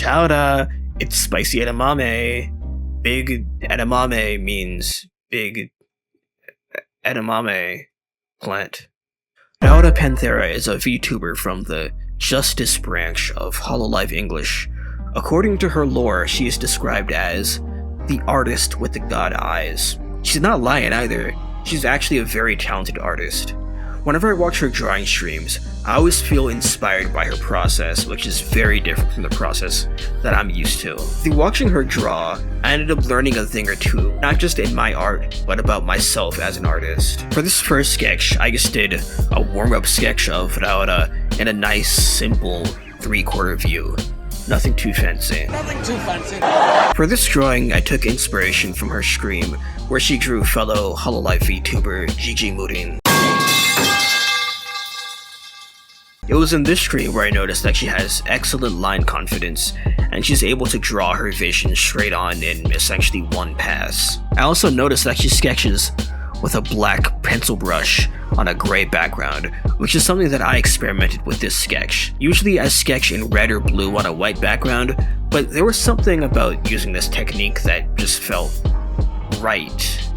Chowda, it's spicy edamame. Big edamame means big edamame plant. Raora Panthera is a VTuber from the Justice branch of Hololive English. According to her lore, she is described as the artist with the god eyes. She's not lying either. She's actually a very talented artist. Whenever I watch her drawing streams, I always feel inspired by her process, which is very different from the process that I'm used to. Through watching her draw, I ended up learning a thing or two, not just in my art, but about myself as an artist. For this first sketch, I just did a warm-up sketch of Raora in a nice, simple 3/4 view. Nothing too fancy. For this drawing, I took inspiration from her stream, where she drew fellow Hololive VTuber Gigi Murin. It was in this stream where I noticed that she has excellent line confidence, and she's able to draw her vision straight on in essentially one pass. I also noticed that she sketches with a black pencil brush on a gray background, which is something that I experimented with this sketch. Usually I sketch in red or blue on a white background, but there was something about using this technique that just felt right.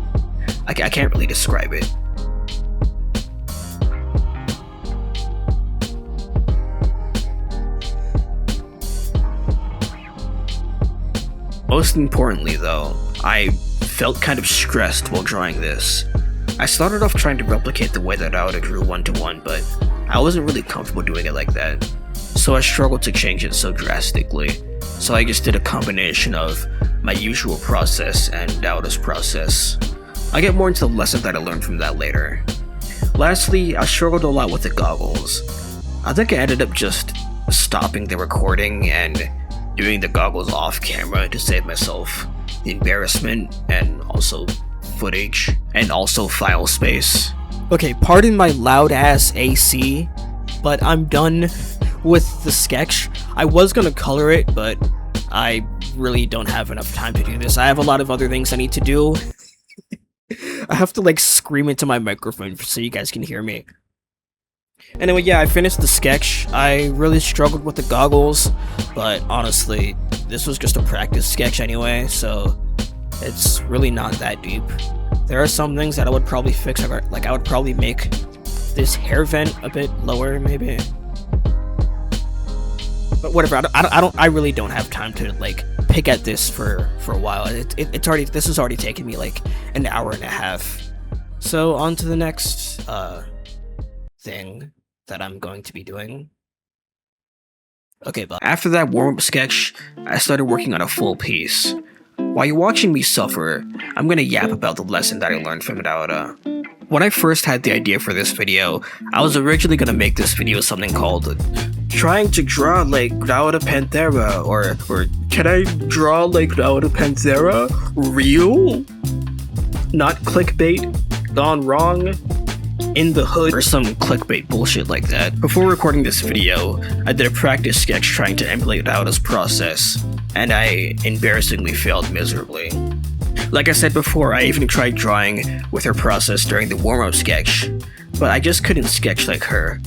I can't really describe it. Most importantly though, I felt kind of stressed while drawing this. I started off trying to replicate the way that Raora drew 1-to-1, but I wasn't really comfortable doing it like that, so I struggled to change it so drastically. So I just did a combination of my usual process and Raora's process. I'll get more into the lesson that I learned from that later. Lastly, I struggled a lot with the goggles. I think I ended up just stopping the recording and doing the goggles off camera to save myself the embarrassment and also footage and also file space. Okay, pardon my loud ass AC, but I'm done with the sketch. I was gonna color it, but I really don't have enough time to do this. I have a lot of other things I need to do. I have to like scream into my microphone so you guys can hear me. Anyway, yeah, I finished the sketch. I really struggled with the goggles, but honestly, this was just a practice sketch anyway, so it's really not that deep. There are some things that I would probably fix, like I would probably make this hair vent a bit lower, maybe. But whatever, I really don't have time to like pick at this for a while. This has already taken me like an hour and a half. So on to the next thing that I'm going to be doing. Okay, but after that warm-up sketch, I started working on a full piece. While you're watching me suffer, I'm gonna yap about the lesson that I learned from Raora. When I first had the idea for this video, I was originally gonna make this video something called Trying to Draw Like Raora Panthera, or Can I Draw Like Raora Panthera? Real? Not clickbait, gone wrong, in the hood, or some clickbait bullshit like that. Before recording this video, I did a practice sketch trying to emulate Raora's process, and I embarrassingly failed miserably. Like I said before, I even tried drawing with her process during the warm-up sketch, but I just couldn't sketch like her.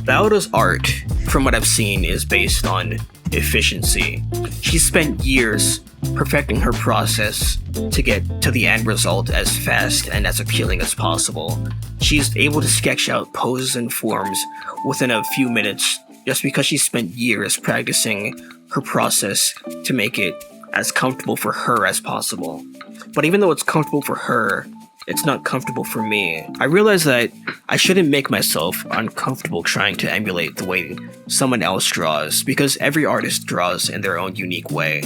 Raora's art, from what I've seen, is based on efficiency. She spent years perfecting her process to get to the end result as fast and as appealing as possible. She's able to sketch out poses and forms within a few minutes just because she spent years practicing her process to make it as comfortable for her as possible. But even though it's comfortable for her, it's not comfortable for me. I realized that I shouldn't make myself uncomfortable trying to emulate the way someone else draws, because every artist draws in their own unique way,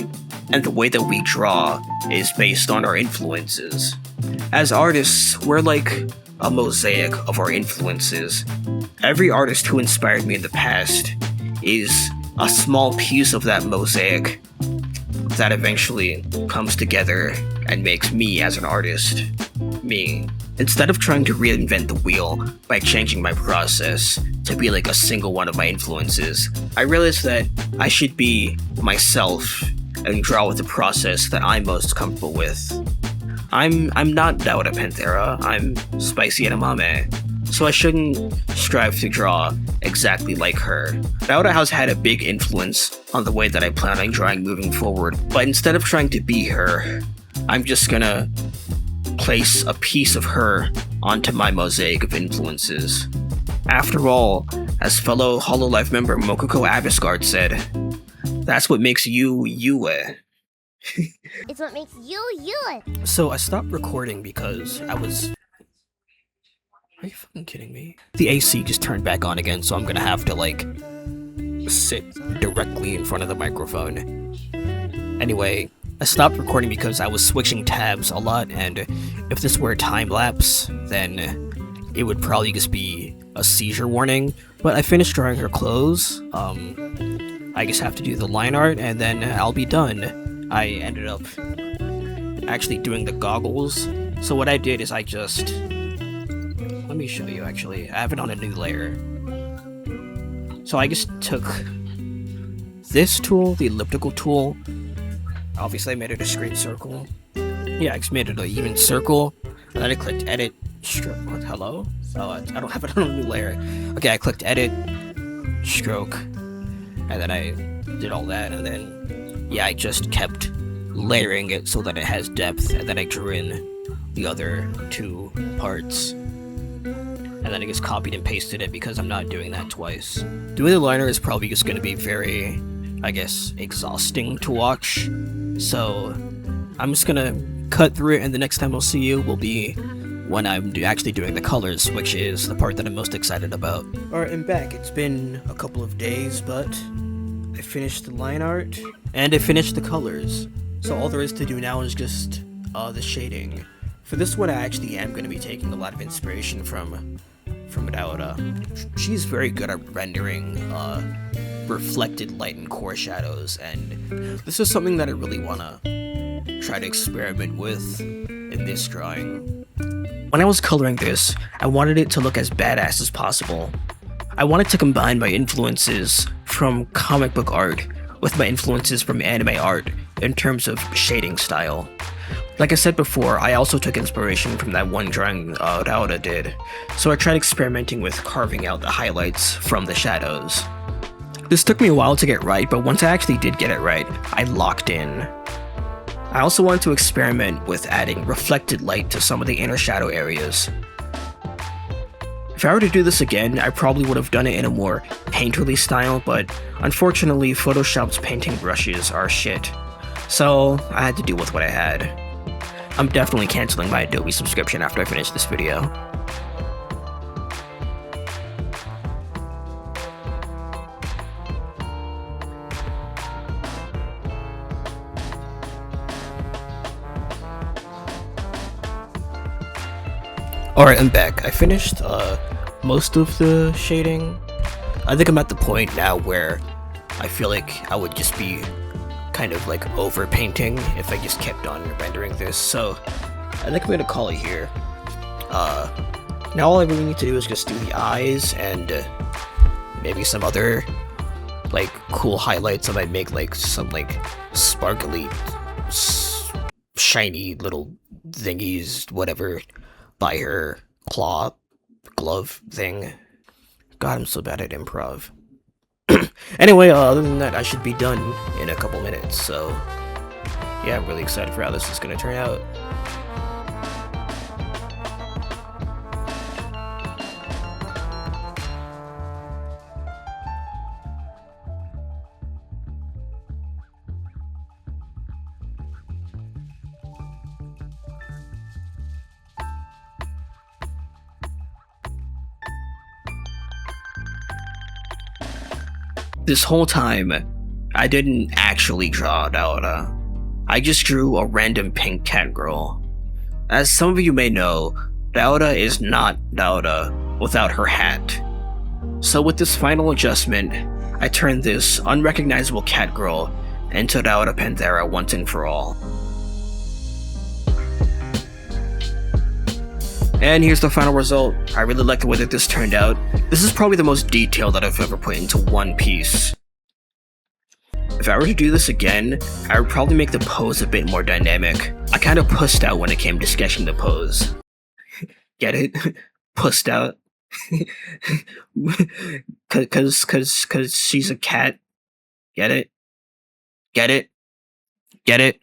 and the way that we draw is based on our influences. As artists, we're like a mosaic of our influences. Every artist who inspired me in the past is a small piece of that mosaic that eventually comes together and makes me as an artist. Me. Instead of trying to reinvent the wheel by changing my process to be like a single one of my influences, I realized that I should be myself and draw with the process that I'm most comfortable with. I'm not Raora Panthera, I'm spicy edamame. so I shouldn't strive to draw exactly like her. Raora has had a big influence on the way that I plan on drawing moving forward, but instead of trying to be her, I'm just gonna place a piece of her onto my mosaic of influences. After all, as fellow Hololive member Mokuko Avasgard said, that's what makes you you. It's what makes you you. So I stopped recording because I was... Are you fucking kidding me? The AC just turned back on again, so I'm gonna have to, like, sit directly in front of the microphone. Anyway, I stopped recording because I was switching tabs a lot, and if this were a time-lapse, then it would probably just be a seizure warning. But I finished drawing her clothes. I just have to do the line art, and then I'll be done. I ended up actually doing the goggles. So what I did is I just... Let me show you, actually. I have it on a new layer. So I just took this tool, the elliptical tool. Obviously I made it a straight circle. Yeah, I just made it an even circle. And then I clicked edit, stroke. What, hello? Oh, I don't have it on a new layer. Okay, I clicked edit, stroke. And then I did all that, and then, yeah, I just kept layering it so that it has depth, and then I drew in the other two parts. And then I just copied and pasted it because I'm not doing that twice. Doing the liner is probably just going to be very, I guess, exhausting to watch. So I'm just going to cut through it, and the next time I'll see you will be when I'm actually doing the colors, which is the part that I'm most excited about. Alright, I'm back. It's been a couple of days, but I finished the line art, and I finished the colors. So all there is to do now is just the shading. For this one, I actually am going to be taking a lot of inspiration from Raora. She's very good at rendering reflected light and core shadows, and this is something that I really want to try to experiment with in this drawing. When I was coloring this, I wanted it to look as badass as possible. I wanted to combine my influences from comic book art with my influences from anime art in terms of shading style. Like I said before, I also took inspiration from that one drawing Raora did, so I tried experimenting with carving out the highlights from the shadows. This took me a while to get right, but once I actually did get it right, I locked in. I also wanted to experiment with adding reflected light to some of the inner shadow areas. If I were to do this again, I probably would have done it in a more painterly style, but unfortunately Photoshop's painting brushes are shit, so I had to deal with what I had. I'm definitely canceling my Adobe subscription after I finish this video. Alright, I'm back. I finished most of the shading. I think I'm at the point now where I feel like I would just be kind of like over painting if I just kept on rendering this, so I think I'm gonna call it here. Now all I really need to do is just do the eyes and maybe some other like cool highlights. I might make like some like sparkly shiny little thingies, whatever, by her claw glove thing. God, I'm so bad at improv. Anyway, other than that, I should be done in a couple minutes, so yeah, I'm really excited for how this is gonna turn out. This whole time, I didn't actually draw Raora. I just drew a random pink cat girl. As some of you may know, Raora is not Raora without her hat. So with this final adjustment, I turned this unrecognizable cat girl into Raora Panthera once and for all. And here's the final result. I really like the way that this turned out. This is probably the most detail that I've ever put into one piece. If I were to do this again, I would probably make the pose a bit more dynamic. I kind of pussed out when it came to sketching the pose. Get it? Pussed out? Cause she's a cat. Get it? Get it? Get it?